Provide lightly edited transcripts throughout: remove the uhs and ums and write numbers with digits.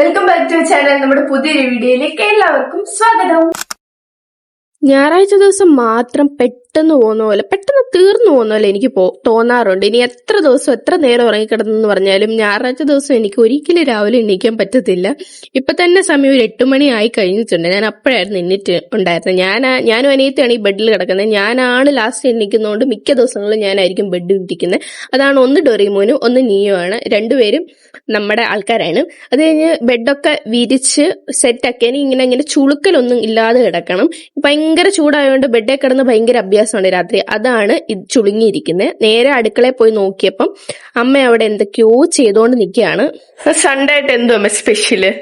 Welcome back to channel. നമ്മുടെ പുതിയൊരു വീഡിയോയിലേക്ക് എല്ലാവർക്കും സ്വാഗതം. ഞായറാഴ്ച ദിവസം മാത്രം പെട്ടെന്ന് പോകുന്ന പോലെ, പെട്ടെന്ന് തീർന്നു പോകുന്ന പോലെ എനിക്ക് തോന്നാറുണ്ട്. ഇനി എത്ര ദിവസം എത്ര നേരം ഉറങ്ങിക്കിടന്നെന്ന് പറഞ്ഞാലും ഞായറാഴ്ച ദിവസം എനിക്ക് ഒരിക്കലും രാവിലെ എണീക്കാൻ പറ്റത്തില്ല. ഇപ്പൊ തന്നെ സമയം ഒരു 8 മണി ആയി കഴിഞ്ഞിട്ടുണ്ട്. ഞാൻ അപ്പോഴായിരുന്നു എണീറ്റ് ഉണ്ടായിരുന്നത്. ഞാനും അനിയത്തിയാണ് ഈ ബെഡിൽ കിടക്കുന്നത്. ഞാനാണ് ലാസ്റ്റ് എണീക്കുന്നതുകൊണ്ട് മിക്ക ദിവസങ്ങളിലും ഞാനായിരിക്കും ബെഡിൽ ഇരിക്കുന്നത്. അതാണ് ഒന്ന് ഡോറിമോനും ഒന്ന് നീയോ ആണ്. രണ്ടുപേരും നമ്മുടെ ആൾക്കാരാണ്. അത് കഴിഞ്ഞ് ബെഡൊക്കെ വിരിച്ച് സെറ്റാക്കി ഇങ്ങനെ ചുളുക്കലൊന്നും ഇല്ലാതെ കിടക്കണം. ഭയങ്കര ചൂടായതുകൊണ്ട് ബെഡേ കിടന്ന് ഭയങ്കര അഭ്യാസമാണ് രാത്രി. അതാണ് ഇത് ചുളുങ്ങിയിരിക്കുന്നത്. നേരെ അടുക്കളയിൽ പോയി നോക്കിയപ്പം അമ്മ അവിടെ എന്തൊക്കെയോ ചെയ്തോണ്ട് നിൽക്കുകയാണ്. സൺഡേ ആയിട്ട് എന്തോ അമ്മ സ്പെഷ്യല്?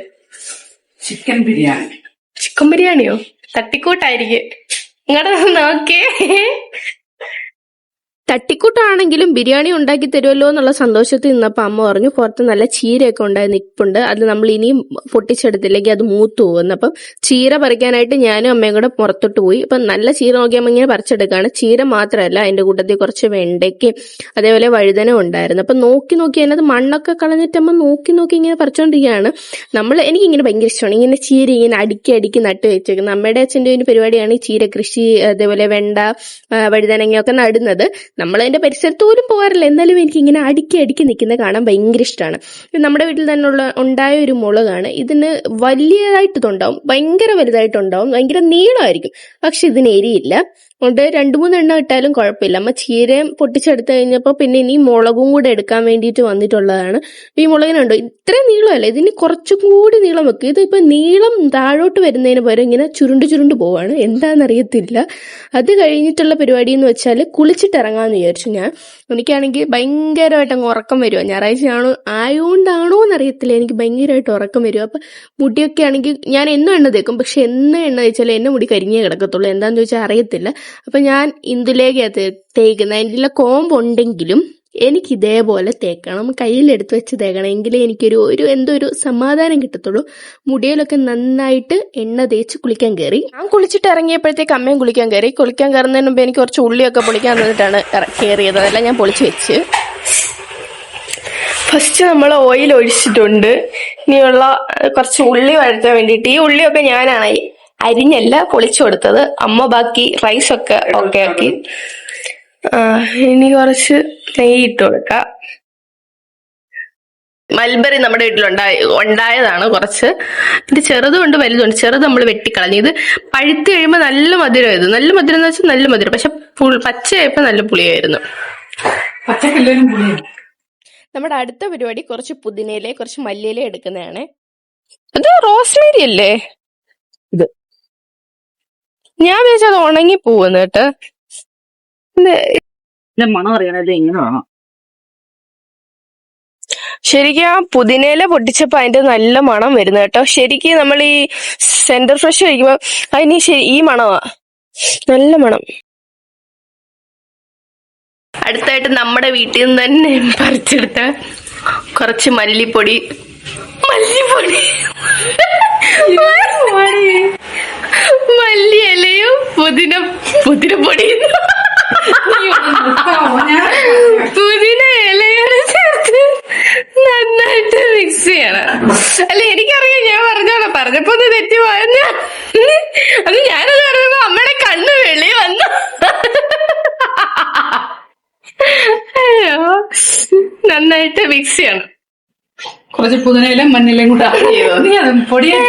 ചിക്കൻ ബിരിയാണി. ചിക്കൻ ബിരിയാണിയോ? തട്ടിക്കൂട്ടായിരിക്കും. ഇങ്ങോട്ട് നോക്കേ. തട്ടിക്കൂട്ടാണെങ്കിലും ബിരിയാണി ഉണ്ടാക്കി തരുമല്ലോ എന്നുള്ള സന്തോഷത്തിൽ നിന്നപ്പോൾ അമ്മ പറഞ്ഞു പുറത്ത് നല്ല ചീരയൊക്കെ ഉണ്ടായി നിൽപ്പുണ്ട്, അത് നമ്മൾ ഇനിയും പൊട്ടിച്ചെടുത്തില്ലെങ്കിൽ അത് മൂത്തു പോകുന്നു. അപ്പം ചീര പറിക്കാനായിട്ട് ഞാനും അമ്മയും കൂടെ പുറത്തോട്ട് പോയി. അപ്പം നല്ല ചീര നോക്കിയമ്മ ഇങ്ങനെ പറിച്ചെടുക്കുകയാണ്. ചീര മാത്രമല്ല, അതിന്റെ കൂട്ടത്തിൽ കുറച്ച് വെണ്ടയ്ക്ക് അതേപോലെ വഴുതന ഉണ്ടായിരുന്നു. അപ്പം നോക്കി അതിനകത്ത് മണ്ണൊക്കെ കളഞ്ഞിട്ട് അമ്മ നോക്കി ഇങ്ങനെ പറിച്ചുകൊണ്ടിരിക്കുകയാണ്. എനിക്കിങ്ങനെ ഭയങ്കര ഇഷ്ടമാണ് ഇങ്ങനെ ചീര ഇങ്ങനെ അടുക്കി നട്ട് വെച്ചേക്കുന്നത്. അമ്മയുടെ അച്ഛൻ്റെ ഒരു പരിപാടിയാണ് ഈ ചീര കൃഷി, അതേപോലെ വെണ്ട വഴുതനങ്ങയൊക്കെ നടുന്നത്. നമ്മളതിന്റെ പരിസരത്ത് പോലും പോകാറില്ല. എന്നാലും എനിക്ക് ഇങ്ങനെ അടുക്കി നിൽക്കുന്നത് കാണാൻ ഭയങ്കര ഇഷ്ടമാണ്. നമ്മുടെ വീട്ടിൽ തന്നെ ഉണ്ടായ ഒരു മുളകാണ്. ഇതിന് വലിയതായിട്ടിതുണ്ടാവും, ഭയങ്കര വലുതായിട്ടുണ്ടാവും, ഭയങ്കര നീളമായിരിക്കും. പക്ഷെ ഇതിന് എരിയില്ല. അതുകൊണ്ട് 2-3 എണ്ണം ഇട്ടാലും കുഴപ്പമില്ല. അമ്മ ചീരയും പൊട്ടിച്ചെടുത്ത് കഴിഞ്ഞപ്പോൾ പിന്നെ ഇനി മുളകും കൂടെ എടുക്കാൻ വേണ്ടിയിട്ട് വന്നിട്ടുള്ളതാണ്. ഈ മുളകിനുണ്ടോ ഇത്രയും നീളമല്ല, ഇതിന് കുറച്ചും കൂടി നീളം വെക്കും. ഇതിപ്പോ നീളം താഴോട്ട് വരുന്നതിന് പകരം ഇങ്ങനെ ചുരുണ്ട് പോവാണ്, എന്താണെന്നറിയത്തില്ല. അത് കഴിഞ്ഞിട്ടുള്ള പരിപാടി എന്ന് വെച്ചാൽ കുളിച്ചിട്ടിറങ്ങാന്ന് വിചാരിച്ചു ഞാൻ. എനിക്കാണെങ്കിൽ ഭയങ്കരമായിട്ട് അങ്ങ് ഉറക്കം വരുക. ഞായറാഴ്ചയാണോ ആയതുകൊണ്ടാണോ എന്നറിയത്തില്ല, എനിക്ക് ഭയങ്കരമായിട്ട് ഉറക്കം വരും. അപ്പൊ മുടിയൊക്കെ ആണെങ്കിൽ ഞാൻ എന്നും എണ്ണ തേക്കും, പക്ഷെ എണ്ണ തേച്ചാൽ എന്നെ മുടി കരിഞ്ഞേ കിടക്കത്തുള്ളൂ. എന്താന്ന് ചോദിച്ചാൽ അറിയത്തില്ല. അപ്പൊ ഞാൻ ഇന്ദുലേഖയാണ് തേക്കുന്നത്. അതിൻ്റെ കോമ്പുണ്ടെങ്കിലും എനിക്ക് ഇതേപോലെ തേക്കണം, കയ്യിലെടുത്ത് വെച്ച് തേക്കണം, എങ്കിലേ എനിക്കൊരു എന്തോ ഒരു സമാധാനം കിട്ടത്തുള്ളൂ. മുടിയിലൊക്കെ നന്നായിട്ട് എണ്ണ തേച്ച് കുളിക്കാൻ കയറി. ഞാൻ കുളിച്ചിട്ട് ഇറങ്ങിയപ്പോഴത്തേക്ക് അമ്മയും കുളിക്കാൻ കയറുന്നതിന് മുമ്പ് എനിക്ക് കുറച്ച് ഉള്ളിയൊക്കെ പൊളിക്കാൻ തന്നിട്ടാണ് കയറിയത്. അതെല്ലാം ഞാൻ പൊളിച്ച് വെച്ച്. ഫസ്റ്റ് നമ്മൾ ഓയിൽ ഒഴിച്ചിട്ടുണ്ട്. ഇനിയുള്ള കുറച്ച് ഉള്ളി വഴറ്റാൻ വേണ്ടിയിട്ട് ഈ ഉള്ളിയൊക്കെ ഞാനാണ് അരിഞ്ഞല്ല പൊളിച്ചു കൊടുത്തത്. അമ്മ ബാക്കി റൈസൊക്കെ ഓക്കെ ആക്കി. ഇനി കുറച്ച് നെയ്യ് ഇട്ട് കൊടുക്കാം. മൽബറി നമ്മുടെ വീട്ടിലുണ്ടായതാണ് കുറച്ച്. ഇത് ചെറുതുണ്ട് വലുതുണ്ട്. ചെറുത് നമ്മൾ വെട്ടിക്കളഞ്ഞു. ഇത് പഴുത്ത് കഴിയുമ്പോൾ നല്ല മധുരം. ഇത് നല്ല മധുരം എന്ന് വെച്ചാൽ നല്ല മധുരം, പക്ഷെ പച്ചയായപ്പോ നല്ല പുളിയായിരുന്നു. നമ്മുടെ അടുത്ത പരിപാടി കുറച്ച് പുതിനയില കുറച്ച് മല്ലിയില എടുക്കുന്നതാണ്. ഇത് റോസ്മേരി അല്ലേ? ഇത് ഞാൻ വിചാരിച്ചത് ഉണങ്ങി പോവുന്നു കേട്ടോ. മണം അറിയണത് എങ്ങനെ വേണം. ശരിക്കും ആ പുതിനയില പൊട്ടിച്ചപ്പോ അതിന്റെ നല്ല മണം വരുന്നു കേട്ടോ. ശരിക്കും നമ്മൾ ഈ സെന്റർ ഫ്രഷ് കഴിക്കുമ്പോ അതിന് ഈ മണമാ, നല്ല മണം. അടുത്തായിട്ട് നമ്മുടെ വീട്ടിൽ നിന്ന് തന്നെ പറിച്ചെടുത്ത കുറച്ച് മല്ലിപ്പൊടി മല്ലിയിലയും പുതിനപ്പൊടിയും പുതിന ഇലയാണ് ചേർത്ത് നന്നായിട്ട് മിക്സ് ചെയ്യണം. അല്ല എനിക്കറിയാം, ഞാൻ പറഞ്ഞപ്പോ ഒന്ന് തെറ്റി പറഞ്ഞ അത് ഞാനത് പറഞ്ഞപ്പോ അമ്മയുടെ കണ്ണ് വെളി വന്നു. അയ്യോ, നന്നായിട്ട് മിക്സ് ചെയ്യണം. കുറച്ച് പുതിനയിലും മഞ്ഞിലും കൂടെ പൊടിയെ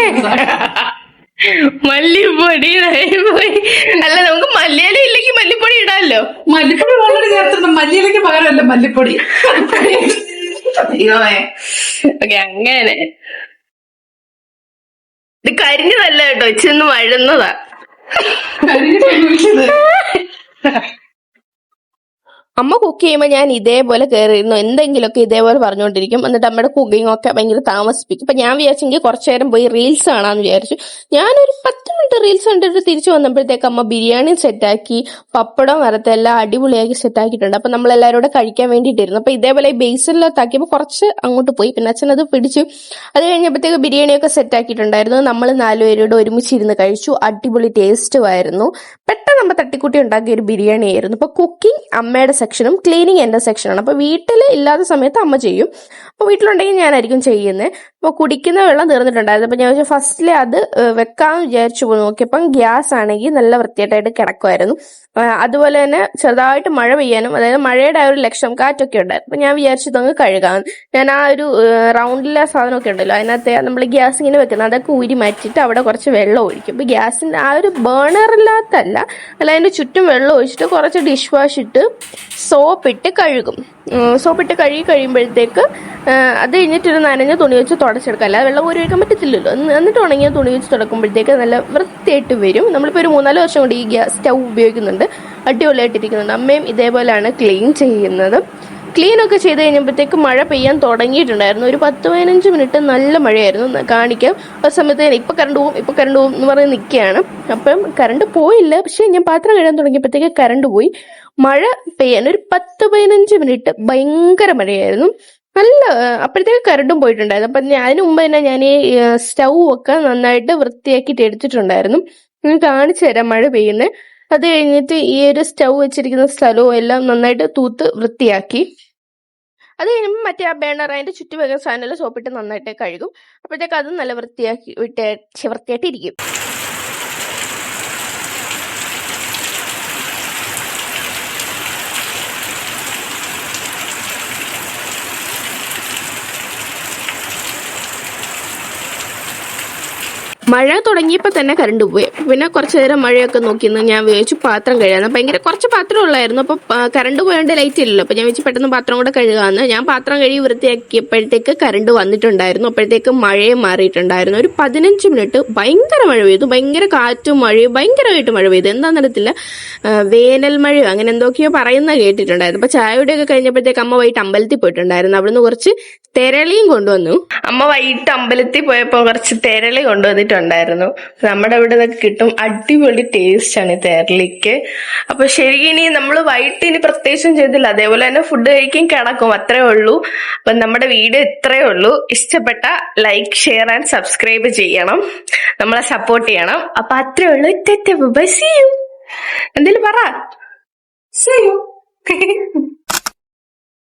മല്ലിപ്പൊടി പോയി. അല്ല, നമുക്ക് മല്ലിയില ഇല്ലെങ്കിൽ മല്ലിപ്പൊടി ഇടാമല്ലോ. മല്ലിപ്പൊടി ഓൾറെഡി ചേർത്തിട്ടുണ്ട്. മല്ലിയിലേക്ക് പകരമല്ല മല്ലിപ്പൊടി. ഓക്കെ, അങ്ങനെ. ഇത് കരിഞ്ഞതല്ല കേട്ടോ, ഇച്ചിന്ന് വഴുന്നതാ. അമ്മ കുക്ക് ചെയ്യുമ്പോൾ ഞാൻ ഇതേപോലെ കയറിയിരുന്നു, എന്തെങ്കിലുമൊക്കെ ഇതേപോലെ പറഞ്ഞുകൊണ്ടിരിക്കും. എന്നിട്ട് അമ്മയുടെ കുക്കിംഗ് ഒക്കെ ഭയങ്കര താമസിപ്പിക്കും. അപ്പൊ ഞാൻ വിചാരിച്ചെങ്കിൽ കുറച്ചു നേരം പോയി റീൽസ് കാണാന്ന് വിചാരിച്ചു. ഞാനൊരു 10 മിനിറ്റ് റീൽസ് കണ്ടിട്ട് തിരിച്ചു വന്നപ്പോഴത്തേക്ക് അമ്മ ബിരിയാണി സെറ്റാക്കി, പപ്പടം വരത്തെല്ലാം അടിപൊളിയാക്കി സെറ്റാക്കിയിട്ടുണ്ട്. അപ്പൊ നമ്മളെല്ലാവരും കൂടെ കഴിക്കാൻ വേണ്ടിയിട്ടിരുന്നു. അപ്പൊ ഇതേപോലെ ബേസിലാക്കിയപ്പോൾ കുറച്ച് അങ്ങോട്ട് പോയി, പിന്നെ അച്ഛനത് പിടിച്ചു. അത് കഴിഞ്ഞപ്പോഴത്തേക്ക് ബിരിയാണിയൊക്കെ സെറ്റാക്കിയിട്ടുണ്ടായിരുന്നു. നമ്മൾ 4 പേരോട് ഒരുമിച്ചിരുന്ന് കഴിച്ചു. അടിപൊളി ടേസ്റ്റുമായിരുന്നു. പെട്ടെന്ന് നമ്മൾ തട്ടിക്കൂട്ടി ഉണ്ടാക്കിയ ഒരു ബിരിയാണി ആയിരുന്നു. അപ്പൊ കുക്കിംഗ് അമ്മയുടെ സെക്ഷനും ക്ലീനിങ് എൻ്റെ സെക്ഷനാണ്. അപ്പോൾ വീട്ടിൽ ഇല്ലാത്ത സമയത്ത് അമ്മ ചെയ്യും, അപ്പോൾ വീട്ടിലുണ്ടെങ്കിൽ ഞാനായിരിക്കും ചെയ്യുന്നത്. അപ്പോൾ കുടിക്കുന്ന വെള്ളം തീർന്നിട്ടുണ്ടായിരുന്നു. അപ്പോൾ ഞാൻ ഫസ്റ്റിലെ അത് വെക്കാമെന്ന് വിചാരിച്ചു പോയി നോക്കിയപ്പം ഗ്യാസ് ആണെങ്കിൽ നല്ല വൃത്തിയായിട്ടായിട്ട് കിടക്കുമായിരുന്നു. അതുപോലെ തന്നെ ചെറുതായിട്ട് മഴ പെയ്യാനും, അതായത് മഴയുടെ ആ ഒരു ലക്ഷണം കാറ്റൊക്കെ ഉണ്ടായിരുന്നു. അപ്പോൾ ഞാൻ വിചാരിച്ചു ഇതങ്ങ് കഴുകാം. ഞാൻ ആ ഒരു റൗണ്ടിലെ സാധനമൊക്കെ ഉണ്ടല്ലോ, അതിനകത്ത് നമ്മൾ ഗ്യാസ് ഇങ്ങനെ വെക്കുന്നത് അതൊക്കെ ഊരി മാറ്റിയിട്ട് അവിടെ കുറച്ച് വെള്ളം ഒഴിക്കും. അപ്പോൾ ഗ്യാസിൻ്റെ ആ ഒരു ബേണറില്ലാത്തല്ല, അല്ല അതിൻ്റെ ചുറ്റും വെള്ളം ഒഴിച്ചിട്ട് കുറച്ച് ഡിഷ് വാഷ് ഇട്ട് സോപ്പിട്ട് കഴുകും. സോപ്പിട്ട് കഴുകി കഴിയുമ്പോഴത്തേക്ക് അത് കഴിഞ്ഞിട്ടൊരു നനഞ്ഞ തുണി വെച്ച് തുടച്ചെടുക്കാം. അല്ലാതെ വെള്ളം ഊരി വയ്ക്കാൻ പറ്റത്തില്ലല്ലോ. എന്നിട്ട് ഉണങ്ങിയ തുണി വെച്ച് തുടക്കുമ്പോഴത്തേക്ക് നല്ല വൃത്തിയായിട്ട് വരും. നമ്മളിപ്പോൾ ഒരു 3-4 വർഷം കൊണ്ട് ഈ ഗ്യാസ് സ്റ്റൗ ഉപയോഗിക്കുന്നുണ്ട്, അടിപൊളിയായിട്ടിരിക്കുന്നുണ്ട്. അമ്മയും ഇതേപോലെയാണ് ക്ലീൻ ചെയ്യുന്നത്. ക്ലീനൊക്കെ ചെയ്ത് കഴിഞ്ഞപ്പോഴത്തേക്ക് മഴ പെയ്യാൻ തുടങ്ങിയിട്ടുണ്ടായിരുന്നു. ഒരു 10-15 മിനിറ്റ് നല്ല മഴയായിരുന്നു. കാണിക്കാം. ആ സമയത്ത് ഇപ്പം കറണ്ട് പോകും എന്ന് പറഞ്ഞ് നിൽക്കുകയാണ്. അപ്പം കറണ്ട് പോയില്ല, പക്ഷേ ഞാൻ പാത്രം കഴുകാൻ തുടങ്ങിയപ്പോഴത്തേക്ക് കറണ്ട് പോയി. മഴ പെയ്യാൻ ഒരു 10-15 മിനിറ്റ് ഭയങ്കര മഴയായിരുന്നു. നല്ല അപ്പോഴത്തേക്ക് കറണ്ടും പോയിട്ടുണ്ടായിരുന്നു. അപ്പം അതിന് മുമ്പ് തന്നെ ഞാൻ ഈ സ്റ്റൗ ഒക്കെ നന്നായിട്ട് വൃത്തിയാക്കിയിട്ട് എടുത്തിട്ടുണ്ടായിരുന്നു. ഞാൻ കാണിച്ചു തരാം മഴ പെയ്യുന്നത്. അത് കഴിഞ്ഞിട്ട് ഈ ഒരു സ്റ്റൗ വെച്ചിരിക്കുന്ന സ്ഥലവും എല്ലാം നന്നായിട്ട് തൂത്ത് വൃത്തിയാക്കി. അത് കഴിയുമ്പോൾ മറ്റേ ആ ബേണർ അതിൻ്റെ ചുറ്റും വെക്കുന്ന സാധനം സോപ്പിട്ട് നന്നായിട്ട് കഴുകും. അപ്പോഴത്തേക്ക് അതും നല്ല വൃത്തിയായിട്ടിരിക്കും. മഴ തുടങ്ങിയപ്പോൾ തന്നെ കറണ്ട് പോയി. പിന്നെ കുറച്ച് നേരം മഴയൊക്കെ നോക്കിയെന്ന് ഞാൻ വിചാരിച്ചു പാത്രം കഴുകാന്ന്. ഭയങ്കര കുറച്ച് പാത്രം ഉള്ളായിരുന്നു. അപ്പോൾ കറണ്ട് പോയോണ്ട് ലൈറ്റ് ഇല്ലല്ലോ. അപ്പോൾ ഞാൻ വെച്ച് പെട്ടെന്ന് പാത്രം കൂടെ കഴുകാമെന്ന്. ഞാൻ പാത്രം കഴുകി വൃത്തിയാക്കിയപ്പോഴത്തേക്ക് കറണ്ട് വന്നിട്ടുണ്ടായിരുന്നു. അപ്പോഴത്തേക്ക് മഴയും മാറിയിട്ടുണ്ടായിരുന്നു. ഒരു 15 മിനിറ്റ് ഭയങ്കര മഴ പെയ്തു. ഭയങ്കര കാറ്റും മഴയും ഭയങ്കരമായിട്ട് മഴ പെയ്തു. എന്താണെന്നറിയത്തില്ല, വേനൽ മഴയോ അങ്ങനെ എന്തൊക്കെയോ പറയുന്ന കേട്ടിട്ടുണ്ടായിരുന്നു. അപ്പോൾ ചായയുടെയൊക്കെ കഴിഞ്ഞപ്പോഴത്തേക്ക് അമ്മ വൈകിട്ട് അമ്പലത്തിൽ പോയിട്ടുണ്ടായിരുന്നു. അവിടുന്ന് കുറച്ച് തെരളിയും കൊണ്ടുവന്നു. അമ്മ വൈകിട്ട് അമ്പലത്തിൽ പോയപ്പോൾ കുറച്ച് തെരളി കൊണ്ടുവന്നിട്ടുണ്ടായിരുന്നു. നമ്മുടെ ഇവിടെ നിന്നൊക്കെ കിട്ടും. അടിപൊളി ടേസ്റ്റ് ആണ് തെരളിക്ക്. അപ്പൊ ശരിക്കും ഇനി നമ്മൾ വൈകിട്ട് ഇനി പ്രത്യേകിച്ചും ചെയ്തില്ല, അതേപോലെ തന്നെ ഫുഡ് കഴിക്കും, കിടക്കും, അത്രേ ഉള്ളൂ. അപ്പൊ നമ്മുടെ വീഡിയോ ഇത്രേ ഉള്ളൂ. ഇഷ്ടപ്പെട്ട ലൈക്ക്, ഷെയർ ആൻഡ് സബ്സ്ക്രൈബ് ചെയ്യണം, നമ്മളെ സപ്പോർട്ട് ചെയ്യണം. അപ്പൊ അത്രേ ഉള്ളൂ. See you. എന്തേലും പറ. See you.